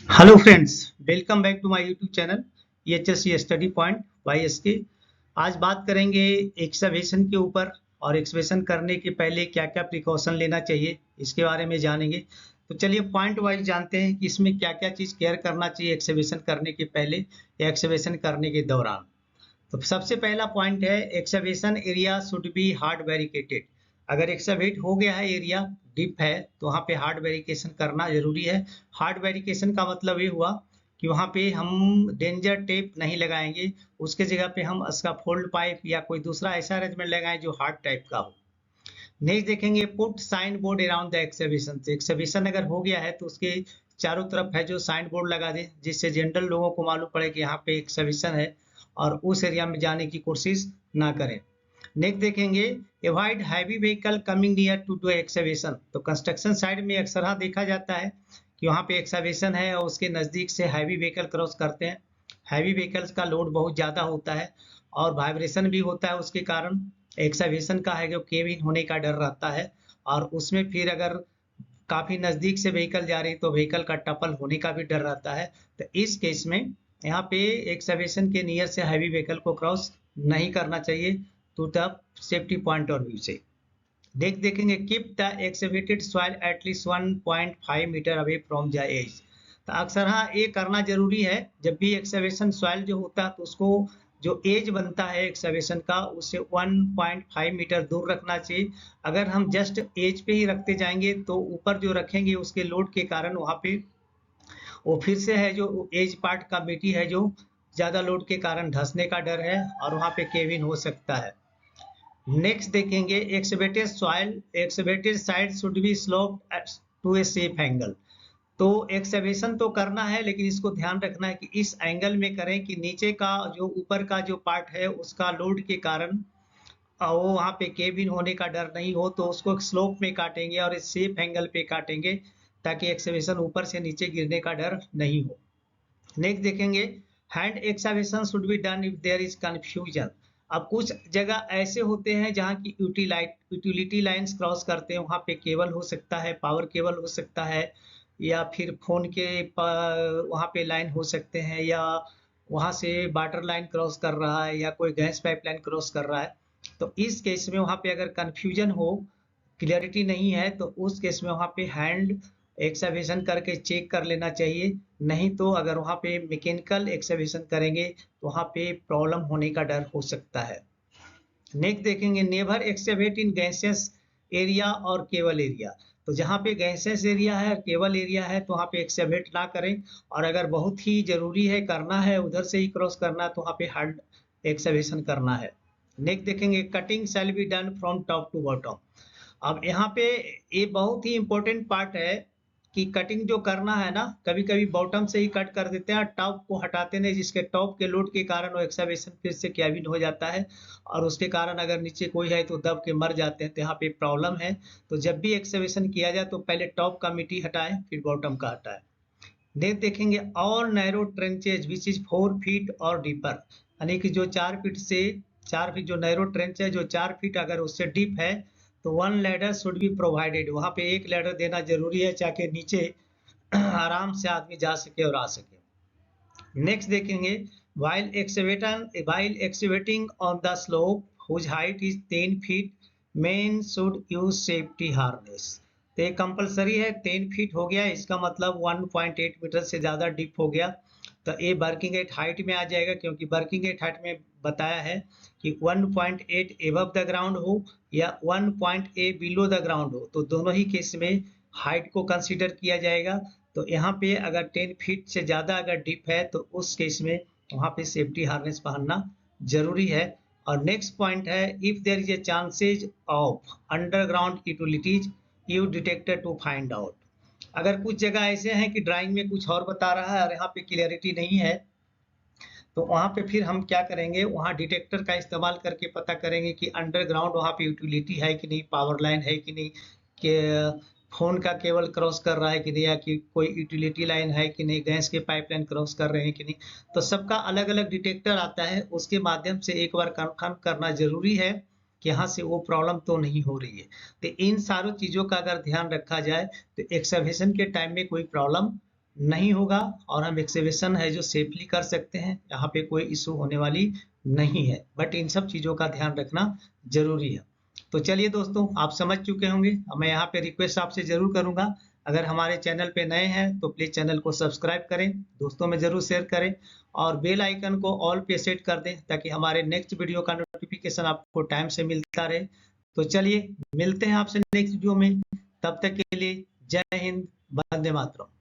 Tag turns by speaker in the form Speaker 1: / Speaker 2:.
Speaker 1: Hello friends, welcome back to my YouTube channel EHS study point YSK। आज बात करेंगे excavation के ऊपर और एक्सकवेशन करने के पहले क्या क्या प्रिकॉशन लेना चाहिए इसके बारे में जानेंगे। तो चलिए पॉइंट वाइज जानते हैं कि इसमें क्या क्या चीज़ केयर करना चाहिए एक्सकवेशन करने के पहले या एक्सकवेशन करने के दौरान। तो सबसे पहला पॉइंट है excavation area should be hard barricaded. अगर एक्सकवेट हो गया है एरिया डीप है तो वहाँ पे हार्ड बैरिकेशन करना जरूरी है। हार्ड बैरिकेशन का मतलब ये हुआ कि वहाँ पे हम डेंजर टेप नहीं लगाएंगे, उसके जगह पे हम स्काफोल्ड पाइप या कोई दूसरा ऐसा अरेंजमेंट लगाएं जो हार्ड टाइप का हो। नेक्स्ट देखेंगे put sign board around the excavation. Excavation अगर हो गया है तो उसके चारों तरफ है जो साइन बोर्ड लगा दे जिससे जनरल लोगों को मालूम पड़े कि यहाँ पे एक्सकवेशन है और उस एरिया में जाने की कोशिश ना करें। नेक्स्ट देखेंगे avoid heavy vehicle coming near to do excavation. तो कंस्ट्रक्शन साइड में अक्सर देखा जाता है कि वहाँ पे एक्सकवेशन है और उसके नज़दीक से हैवी व्हीकल क्रॉस करते हैं। हैवी व्हीकल्स का लोड बहुत ज़्यादा होता है और वाइब्रेशन भी होता है, उसके कारण एक्सकवेशन का है जो केविन होने का डर रहता है। और उसमें फिर अगर काफ़ी नज़दीक से व्हीकल जा रही तो व्हीकल का टपल होने का भी डर रहता है। तो इस केस में यहाँ पे एक्सकवेशन के नियर से हैवी व्हीकल को क्रॉस नहीं करना चाहिए to the safety point of view से। देखेंगे keep the excavated soil at least 1.5 metre away from the edge. तो अक्सर ये करना जरूरी है। जब भी एक्सकेवेशन सॉइल जो होता है तो उसको जो एज बनता है एक्सकेवेशन का उससे 1.5 मीटर दूर रखना चाहिए। अगर हम जस्ट एज पे ही रखते जाएंगे तो ऊपर जो रखेंगे उसके लोड के कारण वहाँ पे वो फिर से है जो एज पार्ट का मिट्टी है जो ज्यादा लोड के कारण धंसने का डर है और वहाँ पे केविन हो सकता है। नेक्स्ट देखेंगे excavated soil excavated side should be slope to a safe angle. तो एक्सवेशन तो करना है लेकिन इसको ध्यान रखना है कि इस एंगल में करें कि नीचे का जो ऊपर का जो पार्ट है उसका लोड के कारण वो वहाँ पे केबिन होने का डर नहीं हो, तो उसको स्लोप में काटेंगे और इस सेफ एंगल पे काटेंगे ताकि एक्सवेशन ऊपर से नीचे गिरने का डर नहीं हो। नेक्स्ट देखेंगे hand excavation should be done if there is confusion. अब कुछ जगह ऐसे होते हैं जहाँ की यूटिलिटी लाइंस क्रॉस करते हैं, वहाँ पे केबल हो सकता है, पावर केबल हो सकता है या फिर फोन के वहाँ पे लाइन हो सकते हैं या वहाँ से वाटर लाइन क्रॉस कर रहा है या कोई गैस पाइपलाइन क्रॉस कर रहा है। तो इस केस में वहाँ पे अगर कंफ्यूजन हो, क्लियरिटी नहीं है, तो उस केस में वहाँ पे हैंड एक्सकवेशन करके चेक कर लेना चाहिए। नहीं तो अगर वहाँ पे मैकेनिकल एक्सकवेशन करेंगे तो वहाँ पे प्रॉब्लम होने का डर हो सकता है। नेक्स्ट देखेंगे नेवर एक्सकवेट इन गैसेस एरिया और केबल एरिया। तो जहाँ पे गैसेस एरिया है और केबल एरिया है तो वहाँ पे एक्सकवेट ना करें, और अगर बहुत ही जरूरी है करना है उधर से ही क्रॉस करना है तो वहाँ पे हार्ड एक्सकवेशन करना है। नेक्स्ट देखेंगे cutting shall be done from top to bottom. अब यहाँ पे ये बहुत ही इंपॉर्टेंट पार्ट है कि कटिंग जो करना है ना, कभी कभी बॉटम से ही कट कर देते हैं, टॉप को हटाते नहीं, जिसके टॉप के लोड के कारण वो एक्सकवेशन फिर से कैबिन हो जाता है और उसके कारण अगर नीचे कोई है तो दब के मर जाते हैं, तो यहाँ पे प्रॉब्लम है। तो जब भी एक्सकवेशन किया जाए तो पहले टॉप का मिट्टी हटाएं फिर बॉटम का हटाएं। नेक्स्ट देखेंगे all narrow tranches which is 4 feet और डीपर। यानी कि जो 4 फीट से 4 फीट जो नैरो ट्रेंच है जो 4 फीट अगर उससे डीप है तो one ladder should be provided. वहां पे एक लेडर देना जरूरी है ताकि नीचे आराम से आदमी जा सके और आ सके। नेक्स्ट देखेंगे while excavating on the slope whose height is 10 feet men should use safety harness। तो ये कंपलसरी है, 10 फीट हो गया इसका मतलब 1.8 मीटर से ज्यादा डीप हो गया तो ये वर्किंग एट हाइट में आ जाएगा, क्योंकि वर्किंग एट हाइट में बताया है कि 1.8 एबव द ग्राउंड हो या 1.8 बिलो द ग्राउंड हो, तो दोनों ही केस में हाइट को कंसीडर किया जाएगा। तो यहाँ पे अगर 10 फीट से ज़्यादा अगर डीप है तो उस केस में वहाँ पे सेफ्टी हार्नेस पहनना जरूरी है। और नेक्स्ट पॉइंट है if there is a chances of underground utilities you detector to find out. अगर कुछ जगह ऐसे हैं कि ड्राइंग में कुछ और बता रहा है और यहाँ पे क्लियरिटी नहीं है तो वहाँ पे फिर हम क्या करेंगे, वहाँ डिटेक्टर का इस्तेमाल करके पता करेंगे कि अंडरग्राउंड वहाँ पे यूटिलिटी है कि नहीं, पावर लाइन है कि नहीं, कि फोन का केबल क्रॉस कर रहा है कि नहीं, या कि कोई यूटिलिटी लाइन है कि नहीं, गैस के पाइपलाइन क्रॉस कर रहे हैं कि नहीं। तो सबका अलग अलग डिटेक्टर आता है, उसके माध्यम से एक बार कंफर्म करना जरूरी है कि यहाँ से वो प्रॉब्लम तो नहीं हो रही है। तो इन सारी चीज़ों का अगर ध्यान रखा जाए तो एक्सकवेशन के टाइम में कोई प्रॉब्लम नहीं होगा और हम एक्सकवेशन है जो सेफली कर सकते हैं, यहाँ पे कोई इशू होने वाली नहीं है। बट इन सब चीज़ों का ध्यान रखना जरूरी है। तो चलिए दोस्तों, आप समझ चुके होंगे। अब मैं यहाँ पे रिक्वेस्ट आपसे जरूर करूंगा, अगर हमारे चैनल पे नए हैं तो प्लीज़ चैनल को सब्सक्राइब करें, दोस्तों में जरूर शेयर करें और बेल आइकन को ऑल पे सेट कर दें ताकि हमारे नेक्स्ट वीडियो का नोटिफिकेशन आपको टाइम से मिलता रहे। तो चलिए मिलते हैं आपसे नेक्स्ट वीडियो में, तब तक के लिए जय हिंद, वंदे मातरम।